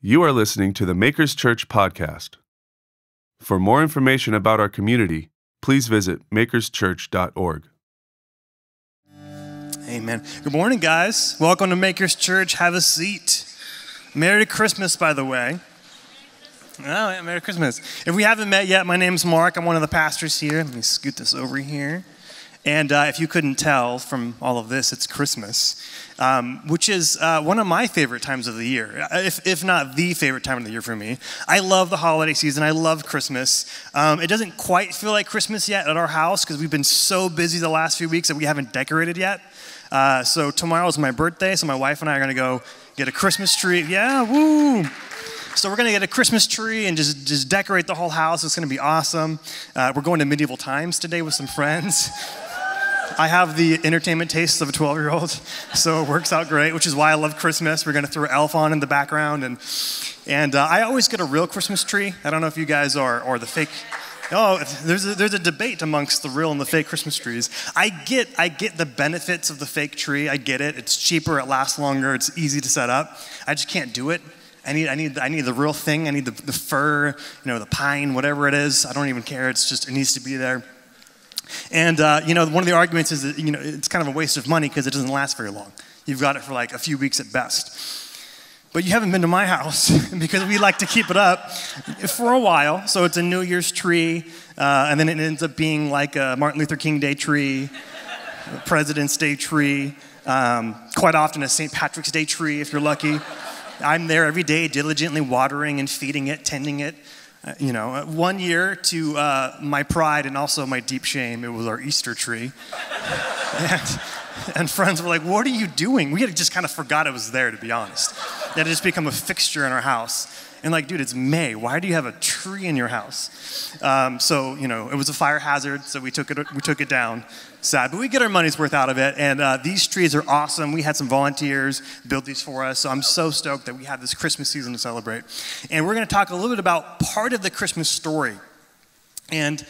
You are listening to the Makers Church podcast. For more information about our community, please visit makerschurch.org. Amen. Good morning, guys. Welcome to Makers Church. Have a seat. Merry Christmas, by the way. Oh, yeah, Merry Christmas. If we haven't met yet, my name's Mark. I'm one of the pastors here. Let me scoot this over here. And if you couldn't tell from all of this, it's Christmas, which is one of my favorite times of the year, if not the favorite time of the year for me. I love the holiday season. I love Christmas. It doesn't quite feel like Christmas yet at our house because we've been so busy the last few weeks that we haven't decorated yet. So tomorrow is my birthday, so my wife and I are going to go get a Christmas tree. Yeah, woo! So we're going to get a Christmas tree and just decorate the whole house. It's going to be awesome. We're going to medieval times today with some friends. I have the entertainment tastes of a 12-year-old, so it works out great, which is why I love Christmas. We're going to throw Elf on in the background, and I always get a real Christmas tree. I don't know if you guys are, or the fake. Oh, there's a debate amongst the real and the fake Christmas trees. I get the benefits of the fake tree. I get it. It's cheaper. It lasts longer. It's easy to set up. I just can't do it. I need the real thing. I need the fir, the pine, whatever it is. I don't even care. It needs to be there. And, one of the arguments is that, it's kind of a waste of money because it doesn't last very long. You've got it for like a few weeks at best. But you haven't been to my house because we like to keep it up for a while. So it's a New Year's tree, and then it ends up being like a Martin Luther King Day tree, a President's Day tree, quite often a St. Patrick's Day tree if you're lucky. I'm there every day diligently watering and feeding it, tending it. 1 year to my pride and also my deep shame, it was our Easter tree. and friends were like, what are you doing? We had just kind of forgot it was there, to be honest. It had just become a fixture in our house. And like, dude, it's May. Why do you have a tree in your house? It was a fire hazard, so we took it down. Sad, but we get our money's worth out of it. And these trees are awesome. We had some volunteers build these for us, so I'm so stoked that we have this Christmas season to celebrate. And we're going to talk a little bit about part of the Christmas story. And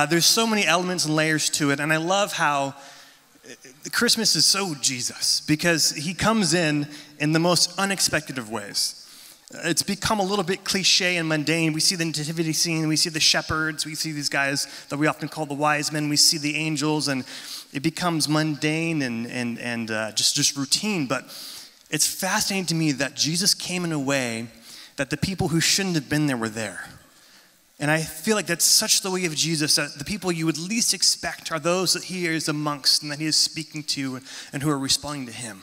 there's so many elements and layers to it. And I love how Christmas is so Jesus, because he comes in the most unexpected of ways. It's become a little bit cliche and mundane. We see the nativity scene, we see the shepherds, we see these guys that we often call the wise men, we see the angels, and it becomes mundane and just routine. But it's fascinating to me that Jesus came in a way that the people who shouldn't have been there were there. And I feel like that's such the way of Jesus, that the people you would least expect are those that he is amongst and that he is speaking to and who are responding to him.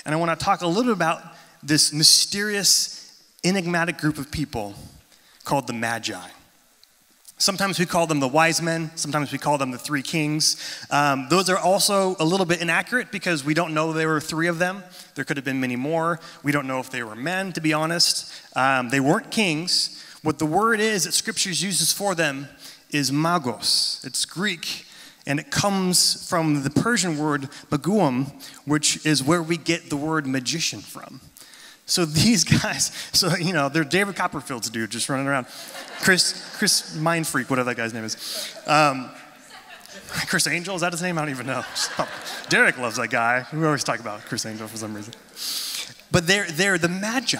And I want to talk a little bit about this mysterious, enigmatic group of people called the Magi. Sometimes we call them the wise men. Sometimes we call them the three kings. Those are also a little bit inaccurate because we don't know there were three of them. There could have been many more. We don't know if they were men, to be honest. They weren't kings. What the word is that Scriptures uses for them is magos. It's Greek, and it comes from the Persian word maguam, which is where we get the word magician from. So these guys, they're David Copperfield's dude just running around. Chris Mindfreak, whatever that guy's name is. Chris Angel, is that his name? I don't even know. Derek loves that guy. We always talk about Chris Angel for some reason. But they're the Magi.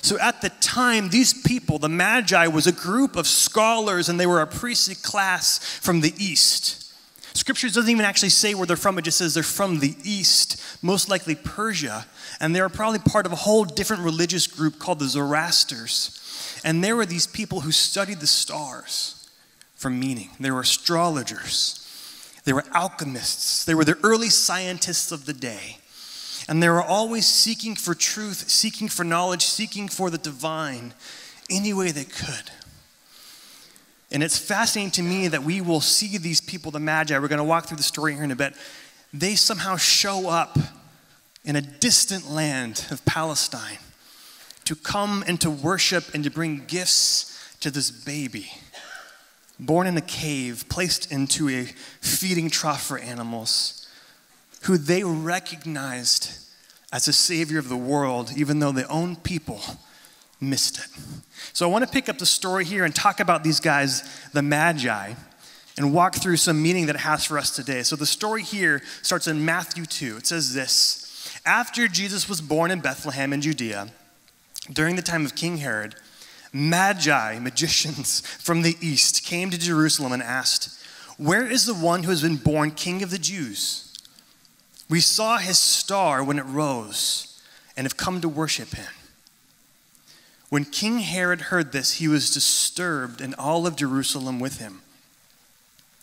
So at the time, these people, the Magi, was a group of scholars, and they were a priestly class from the East. Scripture doesn't even actually say where they're from. It just says they're from the East, most likely Persia. And they were probably part of a whole different religious group called the Zoroasters. And there were these people who studied the stars for meaning. They were astrologers. They were alchemists. They were the early scientists of the day. And they were always seeking for truth, seeking for knowledge, seeking for the divine any way they could. And it's fascinating to me that we will see these people, the Magi. We're going to walk through the story here in a bit. They somehow show up in a distant land of Palestine to come and to worship and to bring gifts to this baby, born in a cave, placed into a feeding trough for animals, who they recognized as a savior of the world, even though their own people missed it. So I want to pick up the story here and talk about these guys, the Magi, and walk through some meaning that it has for us today. So the story here starts in Matthew 2. It says this: after Jesus was born in Bethlehem in Judea, during the time of King Herod, Magi, magicians from the east, came to Jerusalem and asked, "Where is the one who has been born King of the Jews? We saw his star when it rose and have come to worship him." When King Herod heard this, he was disturbed, and all of Jerusalem with him.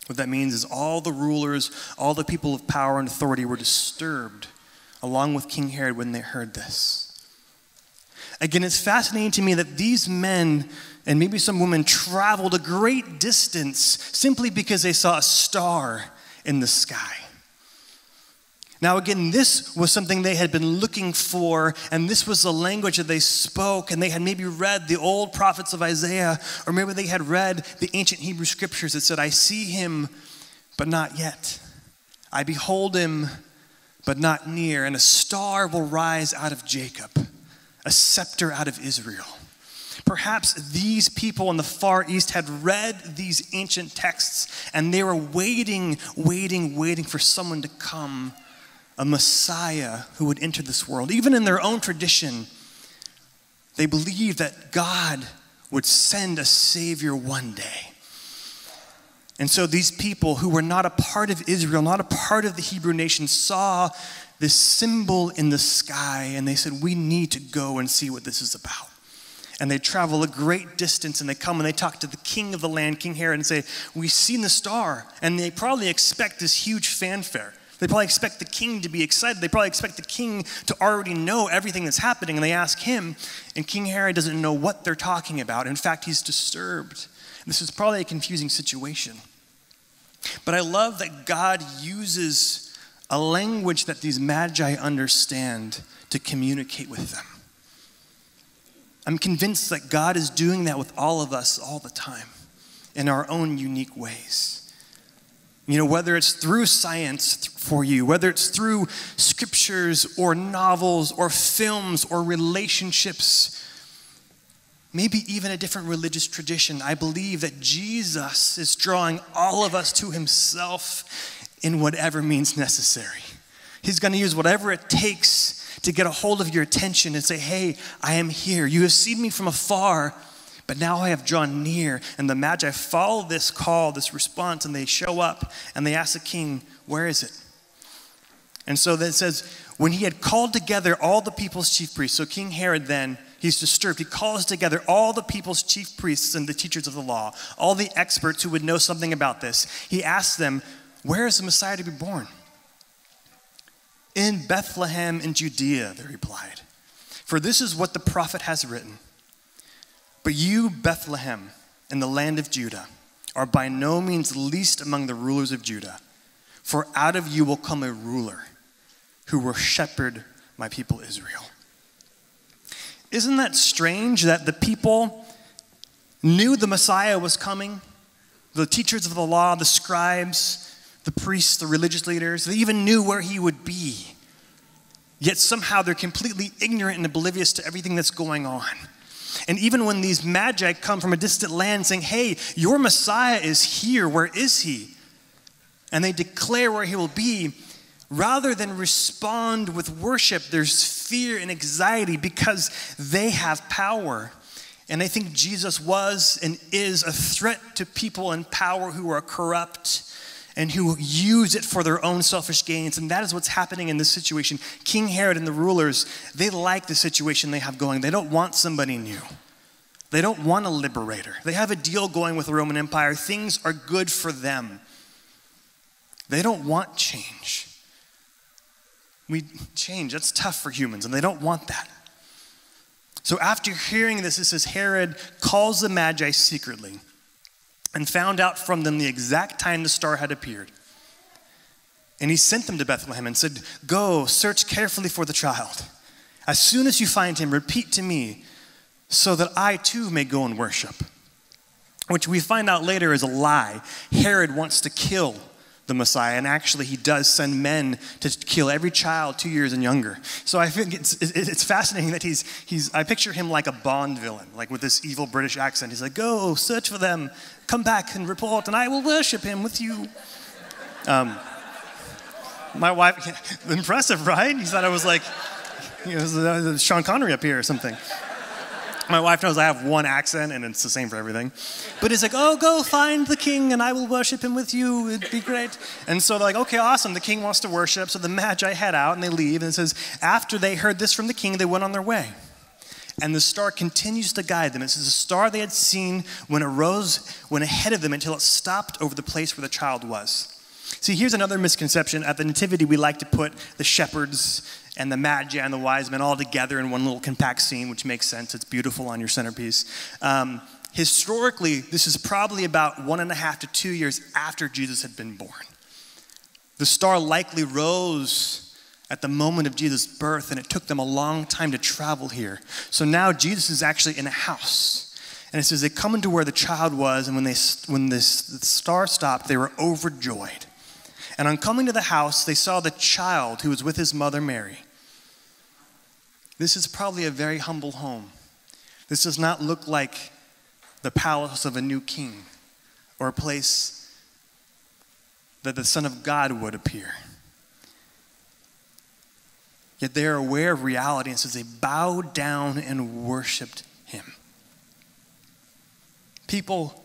What that means is all the rulers, all the people of power and authority were disturbed along with King Herod when they heard this. Again, it's fascinating to me that these men and maybe some women traveled a great distance simply because they saw a star in the sky. Now again, this was something they had been looking for, and this was the language that they spoke, and they had maybe read the old prophets of Isaiah, or maybe they had read the ancient Hebrew scriptures that said, "I see him, but not yet. I behold him, but not near, and a star will rise out of Jacob, a scepter out of Israel." Perhaps these people in the Far East had read these ancient texts, and they were waiting for someone to come, a Messiah who would enter this world. Even in their own tradition, they believed that God would send a Savior one day. And so these people who were not a part of Israel, not a part of the Hebrew nation, saw this symbol in the sky, and they said, "We need to go and see what this is about." And they travel a great distance, and they come and they talk to the king of the land, King Herod, and say, "We've seen the star." And they probably expect this huge fanfare. They probably expect the king to be excited. They probably expect the king to already know everything that's happening. And they ask him, and King Herod doesn't know what they're talking about. In fact, he's disturbed. This is probably a confusing situation. But I love that God uses a language that these magi understand to communicate with them. I'm convinced that God is doing that with all of us all the time in our own unique ways. You know, whether it's through science for you, whether it's through scriptures or novels or films or relationships, maybe even a different religious tradition, I believe that Jesus is drawing all of us to himself in whatever means necessary. He's going to use whatever it takes to get a hold of your attention and say, "Hey, I am here. You have seen me from afar, but now I have drawn near." And the Magi follow this call, this response, and they show up and they ask the king, "Where is it?" And so then it says, when he had called together all the people's chief priests, so King Herod then, he's disturbed. He calls together all the people's chief priests and the teachers of the law, all the experts who would know something about this. He asks them, "Where is the Messiah to be born?" "In Bethlehem in Judea," they replied. "For this is what the prophet has written. But you, Bethlehem, in the land of Judah, are by no means least among the rulers of Judah. For out of you will come a ruler who will shepherd my people Israel." Isn't that strange that the people knew the Messiah was coming? The teachers of the law, the scribes, the priests, the religious leaders, they even knew where he would be. Yet somehow they're completely ignorant and oblivious to everything that's going on. And even when these magi come from a distant land saying, "Hey, your Messiah is here, where is he?" And they declare where he will be, rather than respond with worship, there's fear and anxiety because they have power. And I think Jesus was and is a threat to people in power who are corrupt and who use it for their own selfish gains. And that is what's happening in this situation. King Herod and the rulers, they like the situation they have going. They don't want somebody new. They don't want a liberator. They have a deal going with the Roman Empire. Things are good for them. They don't want change. Change, that's tough for humans, and they don't want that. So after hearing this, it says Herod calls the Magi secretly and found out from them the exact time the star had appeared. And he sent them to Bethlehem and said, "Go, search carefully for the child. As soon as you find him, repeat to me, so that I too may go and worship." Which we find out later is a lie. Herod wants to kill the Messiah, and actually he does send men to kill every child 2 years and younger. So I think it's fascinating that I picture him like a Bond villain, like with this evil British accent. He's like, "Go, search for them, come back and report, and I will worship him with you." My wife, impressive, right? He thought I was like, Sean Connery up here or something. My wife knows I have one accent, and it's the same for everything. But it's like, oh, go find the king, and I will worship him with you. It'd be great. And so they're like, okay, awesome. The king wants to worship. So the Magi head out, and they leave. And it says, after they heard this from the king, they went on their way. And the star continues to guide them. It says, the star they had seen when it rose went ahead of them until it stopped over the place where the child was. See, here's another misconception. At the Nativity, we like to put the shepherds and the Magi and the wise men all together in one little compact scene, which makes sense. It's beautiful on your centerpiece. Historically, this is probably about 1.5 to 2 years after Jesus had been born. The star likely rose at the moment of Jesus' birth, and it took them a long time to travel here. So now Jesus is actually in a house. And it says they come into where the child was, and when the star stopped, they were overjoyed. And on coming to the house, they saw the child who was with his mother Mary. This is probably a very humble home. This does not look like the palace of a new king or a place that the Son of God would appear. Yet they are aware of reality, and it says they bowed down and worshiped him. People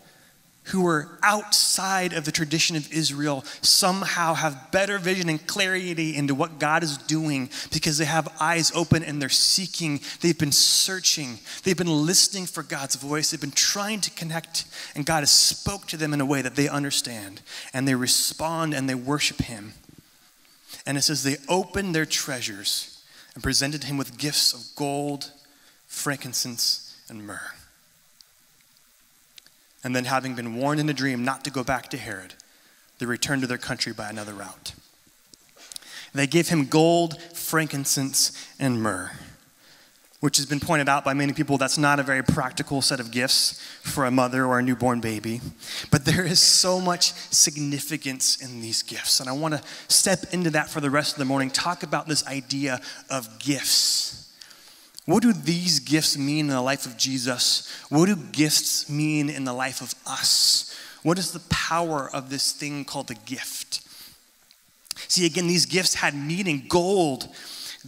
who are outside of the tradition of Israel somehow have better vision and clarity into what God is doing because they have eyes open and they're seeking. They've been searching. They've been listening for God's voice. They've been trying to connect, and God has spoke to them in a way that they understand, and they respond and they worship him. And it says they opened their treasures and presented him with gifts of gold, frankincense, and myrrh. And then, having been warned in a dream not to go back to Herod, they returned to their country by another route. They gave him gold, frankincense, and myrrh, which has been pointed out by many people that's not a very practical set of gifts for a mother or a newborn baby. But there is so much significance in these gifts. And I want to step into that for the rest of the morning, talk about this idea of gifts. What do these gifts mean in the life of Jesus? What do gifts mean in the life of us? What is the power of this thing called a gift? See, again, these gifts had meaning. Gold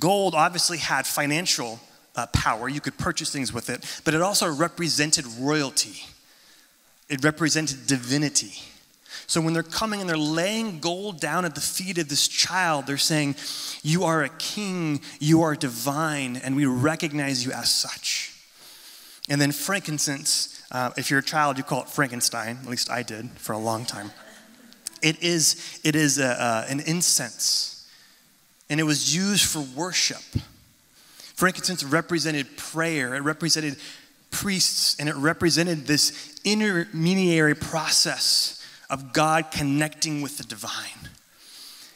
obviously had financial power. You could purchase things with it, but it also represented royalty. It represented divinity. So when they're coming and they're laying gold down at the feet of this child, they're saying, you are a king, you are divine, and we recognize you as such. And then frankincense, if you're a child, you call it Frankenstein. At least I did for a long time. It is an incense, and it was used for worship. Frankincense represented prayer. It represented priests, and it represented this intermediary process of God connecting with the divine.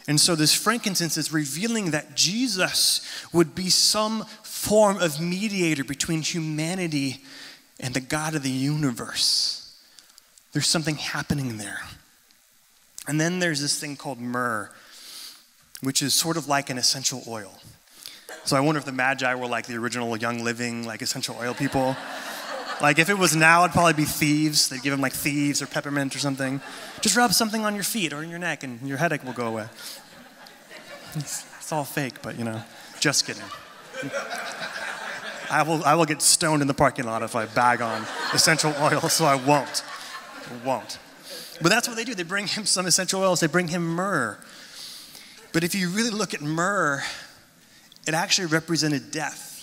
And so this frankincense is revealing that Jesus would be some form of mediator between humanity and the God of the universe. There's something happening there. And then there's this thing called myrrh, which is sort of like an essential oil. So I wonder if the Magi were like the original Young Living, like essential oil people. Like if it was now, it'd probably be thieves. They'd give them like thieves or peppermint or something. Just rub something on your feet or in your neck and your headache will go away. It's all fake, but just kidding. I will get stoned in the parking lot if I bag on essential oil, so I won't. But that's what they do. They bring him some essential oils. They bring him myrrh. But if you really look at myrrh, it actually represented death.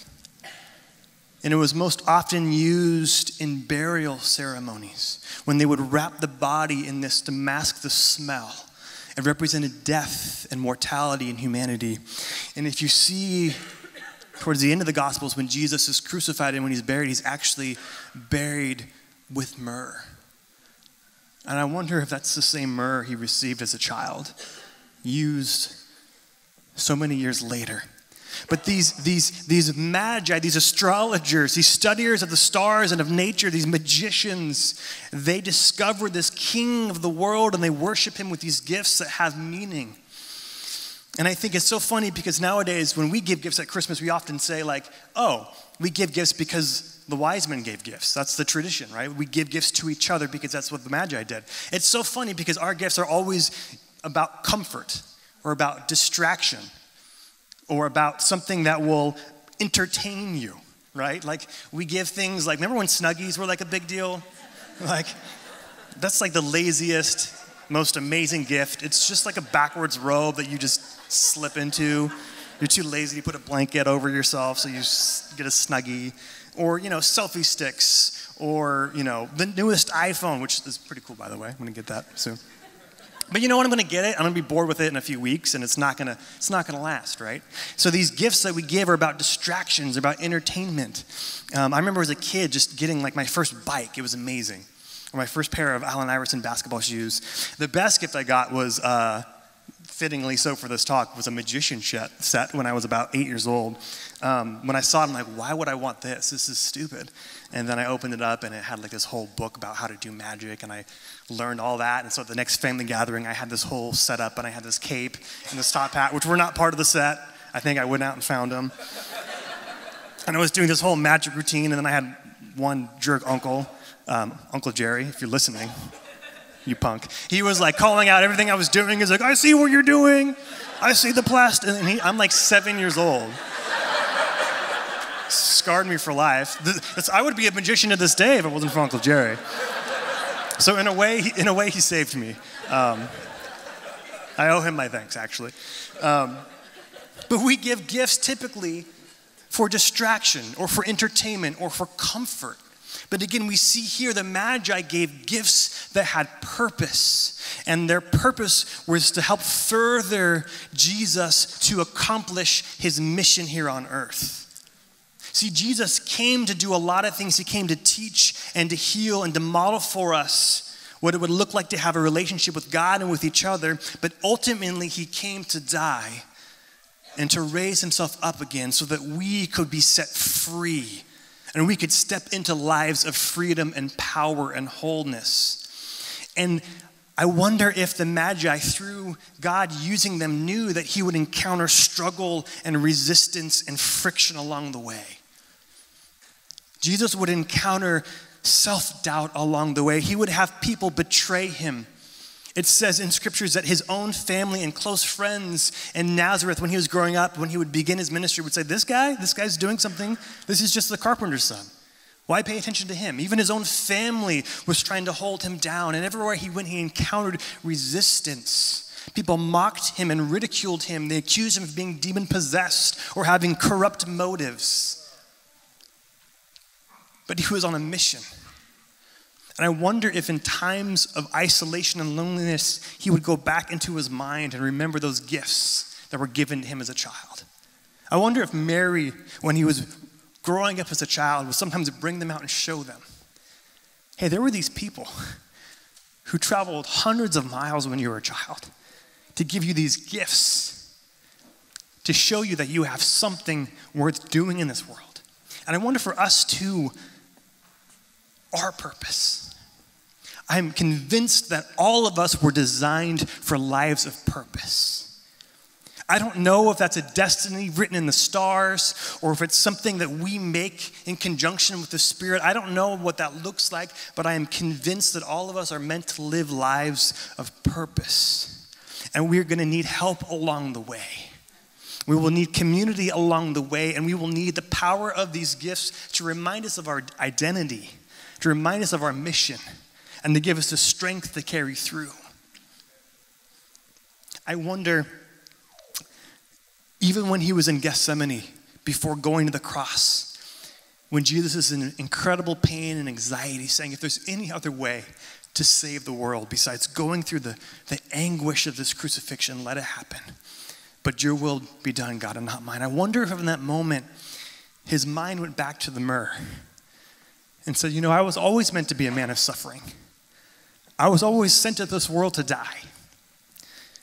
And it was most often used in burial ceremonies when they would wrap the body in this to mask the smell. It represented death and mortality and humanity. And if you see towards the end of the Gospels when Jesus is crucified and when he's buried, he's actually buried with myrrh. And I wonder if that's the same myrrh he received as a child, used so many years later. But these magi, these astrologers, these studiers of the stars and of nature, these magicians, they discover this king of the world and they worship him with these gifts that have meaning. And I think it's so funny because nowadays when we give gifts at Christmas, we often say like, oh, we give gifts because the wise men gave gifts. That's the tradition, right? We give gifts to each other because that's what the Magi did. It's so funny because our gifts are always about comfort or about distraction, or about something that will entertain you. right? Like we give things like, remember when Snuggies were like a big deal? Like, that's like the laziest, most amazing gift. It's just like a backwards robe that you just slip into. You're too lazy to put a blanket over yourself, so you get a Snuggie. Or, selfie sticks. Or, the newest iPhone, which is pretty cool, by the way. I'm going to get that soon. But you know what? I'm going to get it. I'm going to be bored with it in a few weeks, and it's not going to last, right? So these gifts that we give are about distractions, about entertainment. I remember as a kid just getting like my first bike. It was amazing. Or my first pair of Allen Iverson basketball shoes. The best gift I got was, fittingly so for this talk, was a magician set when I was about 8 years old. When I saw it, I'm like, why would I want this? This is stupid. And then I opened it up, and it had like this whole book about how to do magic, and I learned all that. And so at the next family gathering, I had this whole setup, and I had this cape and this top hat, which were not part of the set. I think I went out and found them. And I was doing this whole magic routine, and then I had one jerk uncle, Uncle Jerry, if you're listening, you punk. He was like calling out everything I was doing. He's like, I see what you're doing. I see the plastic. And I'm like 7 years old. Scarred me for life. I would be a magician to this day if it wasn't for Uncle Jerry. So in a way, he saved me. I owe him my thanks, actually. But we give gifts typically for distraction or for entertainment or for comfort. But again, we see here the Magi gave gifts that had purpose. And their purpose was to help further Jesus to accomplish his mission here on earth. See, Jesus came to do a lot of things. He came to teach and to heal and to model for us what it would look like to have a relationship with God and with each other. But ultimately, he came to die and to raise himself up again so that we could be set free and we could step into lives of freedom and power and wholeness. And I wonder if the Magi, through God using them, knew that he would encounter struggle and resistance and friction along the way. Jesus would encounter self-doubt along the way. He would have people betray him. It says in scriptures that his own family and close friends in Nazareth, when he was growing up, when he would begin his ministry, would say, this guy's doing something. This is just the carpenter's son. Why pay attention to him? Even his own family was trying to hold him down. And everywhere he went, he encountered resistance. People mocked him and ridiculed him. They accused him of being demon-possessed or having corrupt motives. But he was on a mission. And I wonder if in times of isolation and loneliness, he would go back into his mind and remember those gifts that were given to him as a child. I wonder if Mary, when he was growing up as a child, would sometimes bring them out and show them, hey, there were these people who traveled hundreds of miles when you were a child to give you these gifts, to show you that you have something worth doing in this world. And I wonder for us too, our purpose. I'm convinced that all of us were designed for lives of purpose. I don't know if that's a destiny written in the stars or if it's something that we make in conjunction with the Spirit. I don't know what that looks like, but I am convinced that all of us are meant to live lives of purpose. And we're going to need help along the way. We will need community along the way, and we will need the power of these gifts to remind us of our identity, to remind us of our mission, and to give us the strength to carry through. I wonder, even when he was in Gethsemane, before going to the cross, when Jesus is in incredible pain and anxiety, saying, if there's any other way to save the world besides going through the anguish of this crucifixion, let it happen. But your will be done, God, and not mine. I wonder if in that moment, his mind went back to the myrrh and said, I was always meant to be a man of suffering. I was always sent to this world to die.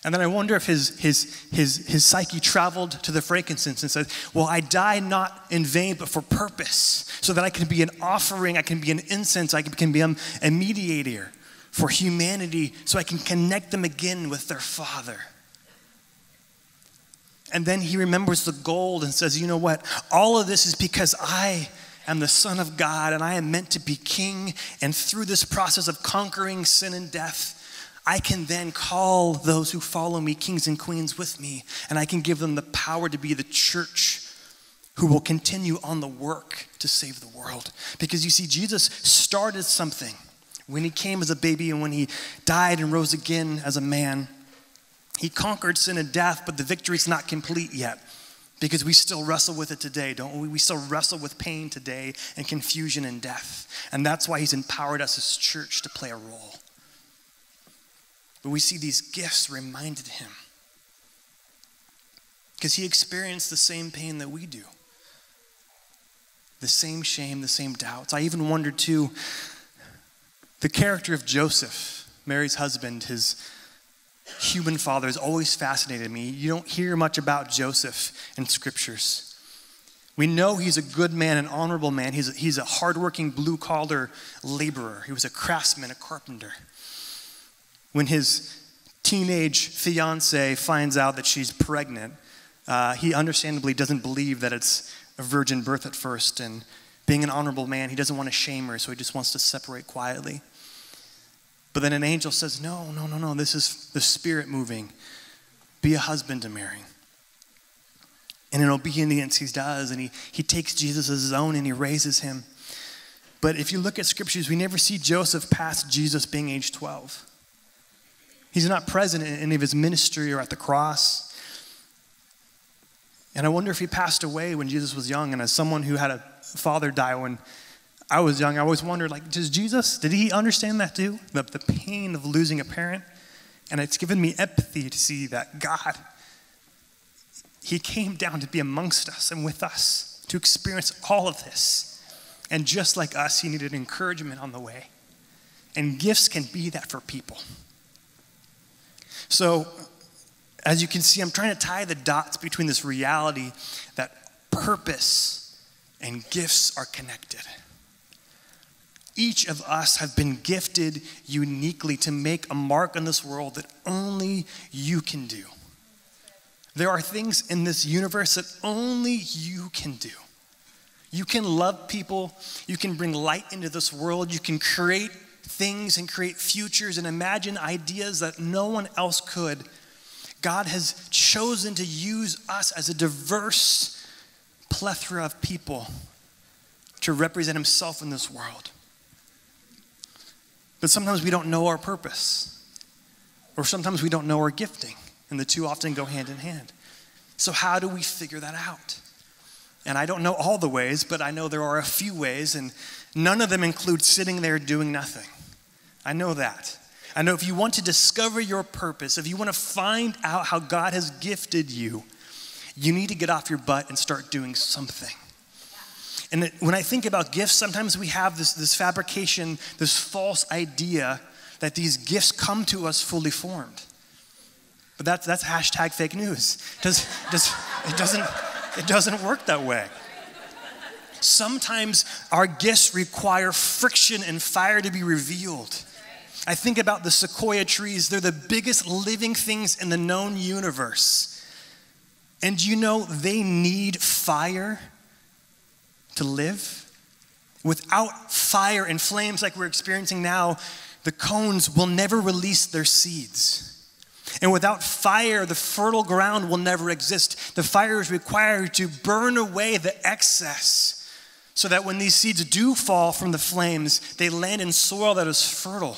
And then I wonder if his psyche traveled to the frankincense and said, well, I die not in vain, but for purpose, so that I can be an offering, I can be an incense, I can be a mediator for humanity, so I can connect them again with their Father. And then he remembers the gold and says, you know what? All of this is because I am the Son of God and I am meant to be king. And through this process of conquering sin and death, I can then call those who follow me kings and queens with me. And I can give them the power to be the church who will continue on the work to save the world. Because you see, Jesus started something when he came as a baby and when he died and rose again as a man. He conquered sin and death, but the victory's not complete yet because we still wrestle with it today, don't we? We still wrestle with pain today and confusion and death. And that's why he's empowered us as church to play a role. But we see these gifts reminded him because he experienced the same pain that we do. The same shame, the same doubts. I even wondered too, the character of Joseph, Mary's husband, his human father, has always fascinated me. You don't hear much about Joseph in scriptures. We know he's a good man, an honorable man. He's a hardworking blue-collar laborer. He was a craftsman, a carpenter. When his teenage fiance finds out that she's pregnant, he understandably doesn't believe that it's a virgin birth at first, and being an honorable man, he doesn't want to shame her, so he just wants to separate quietly. But then an angel says, no, this is the Spirit moving. Be a husband to Mary. And in obedience he does, and he takes Jesus as his own and he raises him. But if you look at scriptures, we never see Joseph past Jesus being age 12. He's not present in any of his ministry or at the cross. And I wonder if he passed away when Jesus was young. And as someone who had a father die when I was young, I always wondered, did he understand that too? The pain of losing a parent? And it's given me empathy to see that God, he came down to be amongst us and with us to experience all of this. And just like us, he needed encouragement on the way. And gifts can be that for people. So, as you can see, I'm trying to tie the dots between this reality that purpose and gifts are connected. Each of us have been gifted uniquely to make a mark on this world that only you can do. There are things in this universe that only you can do. You can love people. You can bring light into this world. You can create things and create futures and imagine ideas that no one else could. God has chosen to use us as a diverse plethora of people to represent himself in this world. But sometimes we don't know our purpose, or sometimes we don't know our gifting, and the two often go hand in hand. So how do we figure that out? And I don't know all the ways, but I know there are a few ways, and none of them include sitting there doing nothing. I know that. I know if you want to discover your purpose, if you want to find out how God has gifted you, you need to get off your butt and start doing something. And when I think about gifts, sometimes we have this fabrication, this false idea that these gifts come to us fully formed. But that's hashtag fake news. It doesn't work that way. Sometimes our gifts require friction and fire to be revealed. I think about the sequoia trees. They're the biggest living things in the known universe. And you know they need fire to live? Without fire and flames like we're experiencing now, the cones will never release their seeds. And without fire, the fertile ground will never exist. The fire is required to burn away the excess so that when these seeds do fall from the flames, they land in soil that is fertile.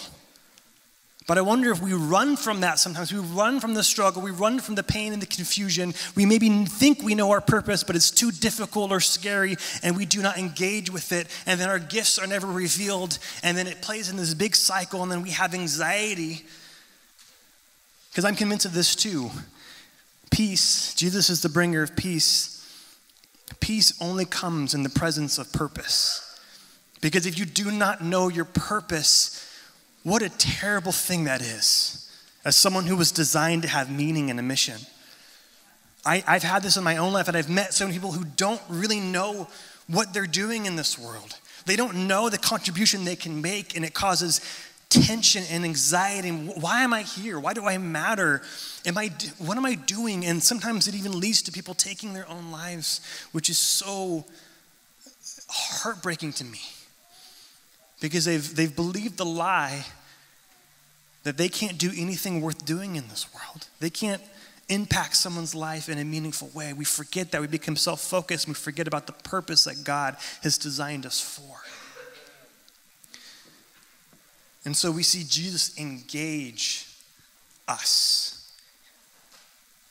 But I wonder if we run from that sometimes. We run from the struggle. We run from the pain and the confusion. We maybe think we know our purpose, but it's too difficult or scary, and we do not engage with it. And then our gifts are never revealed, and then it plays in this big cycle, and then we have anxiety. Because I'm convinced of this too. Peace, Jesus is the bringer of peace. Peace only comes in the presence of purpose. Because if you do not know your purpose, what a terrible thing that is, as someone who was designed to have meaning and a mission. I've had this in my own life, and I've met so many people who don't really know what they're doing in this world. They don't know the contribution they can make, and it causes tension and anxiety. Why am I here? Why do I matter? What am I doing? And sometimes it even leads to people taking their own lives, which is so heartbreaking to me. Because they've believed the lie that they can't do anything worth doing in this world. They can't impact someone's life in a meaningful way. We forget that. We become self-focused, and we forget about the purpose that God has designed us for. And so we see Jesus engage us.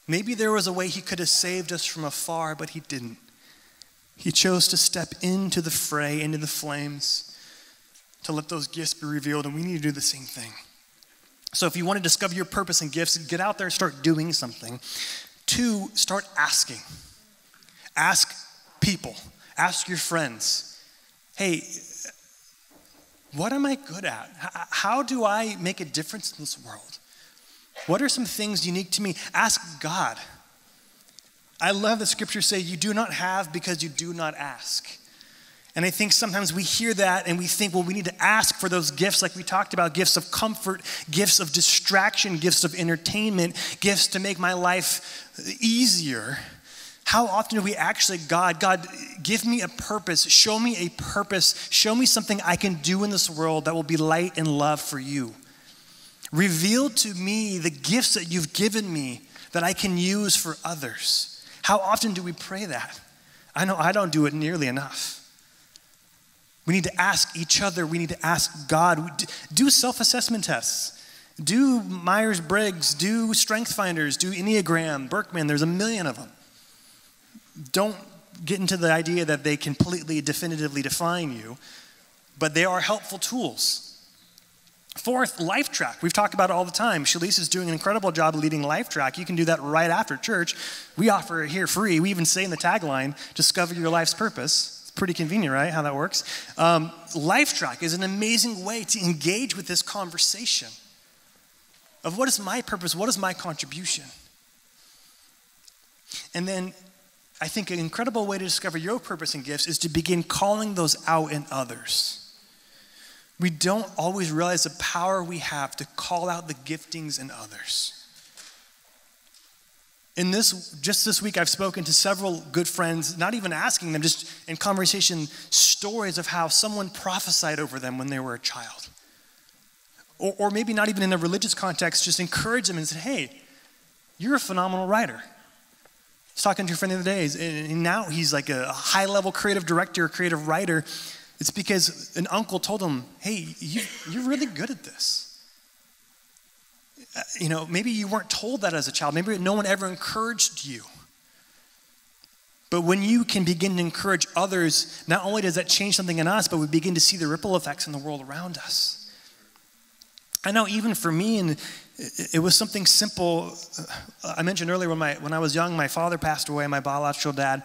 Maybe there was a way he could have saved us from afar, but he didn't. He chose to step into the fray, into the flames, to let those gifts be revealed, and we need to do the same thing. So if you want to discover your purpose and gifts, get out there and start doing something. 2, start asking. Ask people. Ask your friends. Hey, what am I good at? How do I make a difference in this world? What are some things unique to me? Ask God. I love the scriptures say you do not have because you do not ask. And I think sometimes we hear that and we think, well, we need to ask for those gifts like we talked about, gifts of comfort, gifts of distraction, gifts of entertainment, gifts to make my life easier. How often do we actually, God, give me a purpose, show me a purpose, show me something I can do in this world that will be light and love for you. Reveal to me the gifts that you've given me that I can use for others. How often do we pray that? I know I don't do it nearly enough. We need to ask each other. We need to ask God. Do self-assessment tests. Do Myers-Briggs. Do Strength Finders. Do Enneagram, Berkman. There's a million of them. Don't get into the idea that they completely, definitively define you, but they are helpful tools. 4th, LifeTrack. We've talked about it all the time. Shalise is doing an incredible job leading LifeTrack. You can do that right after church. We offer it here free. We even say in the tagline, discover your life's purpose. It's pretty convenient, right, how that works? LifeTrack is an amazing way to engage with this conversation of what is my purpose, what is my contribution? And then I think an incredible way to discover your purpose and gifts is to begin calling those out in others. We don't always realize the power we have to call out the giftings in others. Just this week, I've spoken to several good friends, not even asking them, just in conversation, stories of how someone prophesied over them when they were a child. Or maybe not even in a religious context, just encourage them and say, hey, you're a phenomenal writer. I was talking to a friend the other day, and now he's like a high-level creative director, creative writer. It's because an uncle told him, hey, you're really good at this. Maybe you weren't told that as a child. Maybe no one ever encouraged you. But when you can begin to encourage others, not only does that change something in us, but we begin to see the ripple effects in the world around us. I know even for me, and it was something simple. I mentioned earlier when I was young, my father passed away, my biological dad.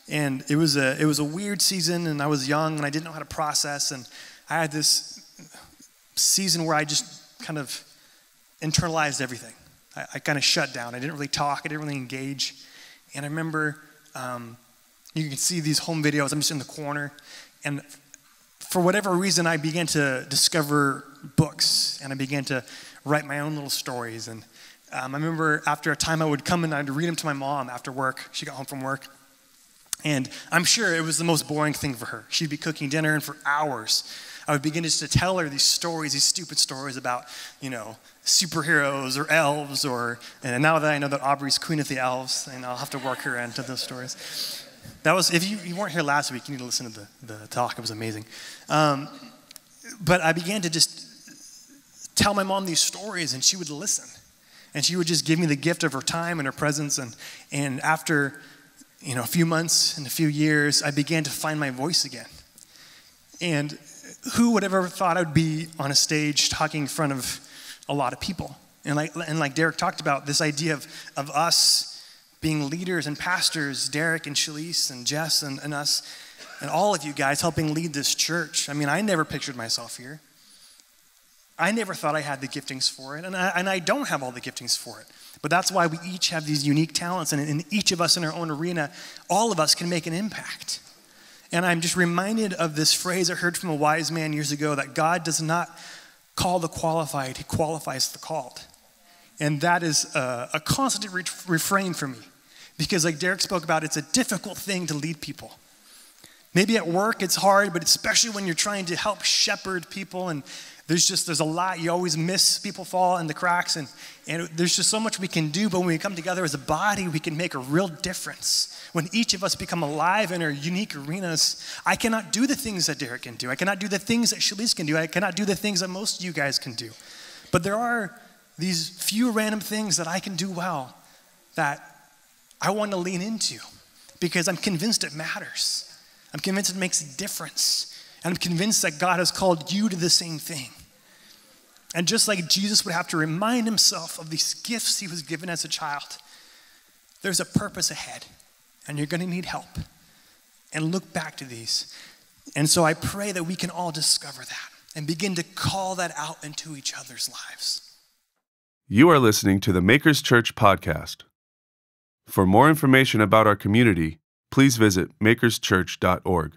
And it was a weird season, and I was young, and I didn't know how to process. And I had this season where I just kind of internalized everything. I kind of shut down. I didn't really talk. I didn't really engage. And I remember, you can see these home videos. I'm just in the corner. And for whatever reason, I began to discover books, and I began to write my own little stories. And I remember after a time, I would come and I'd read them to my mom after work. She got home from work. And I'm sure it was the most boring thing for her. She'd be cooking dinner, and for hours, I would begin just to tell her these stories, these stupid stories about, superheroes or elves, and now that I know that Aubrey's queen of the elves, and I'll have to work her into those stories. That was, if you weren't here last week, you need to listen to the talk. It was amazing. But I began to just tell my mom these stories, and she would listen. And she would just give me the gift of her time and her presence. And after a few months and a few years, I began to find my voice again. And who would have ever thought I would be on a stage talking in front of a lot of people? And like Derek talked about, this idea of us being leaders and pastors, Derek and Shalise and Jess and us, and all of you guys helping lead this church. I mean, I never pictured myself here. I never thought I had the giftings for it, and I don't have all the giftings for it. But that's why we each have these unique talents, and in each of us in our own arena, all of us can make an impact. And I'm just reminded of this phrase I heard from a wise man years ago, that God does not call the qualified, he qualifies the called. And that is a constant refrain for me. Because like Derek spoke about, it's a difficult thing to lead people. Maybe at work it's hard, but especially when you're trying to help shepherd people and there's a lot, you always miss, people fall in the cracks, and there's just so much we can do, but when we come together as a body, we can make a real difference. When each of us become alive in our unique arenas, I cannot do the things that Derek can do. I cannot do the things that Shalise can do. I cannot do the things that most of you guys can do. But there are these few random things that I can do well that I want to lean into because I'm convinced it matters. I'm convinced it makes a difference. And I'm convinced that God has called you to the same thing. And just like Jesus would have to remind himself of these gifts he was given as a child, there's a purpose ahead, and you're going to need help. And look back to these. And so I pray that we can all discover that and begin to call that out into each other's lives. You are listening to the Makers Church podcast. For more information about our community, please visit makerschurch.org.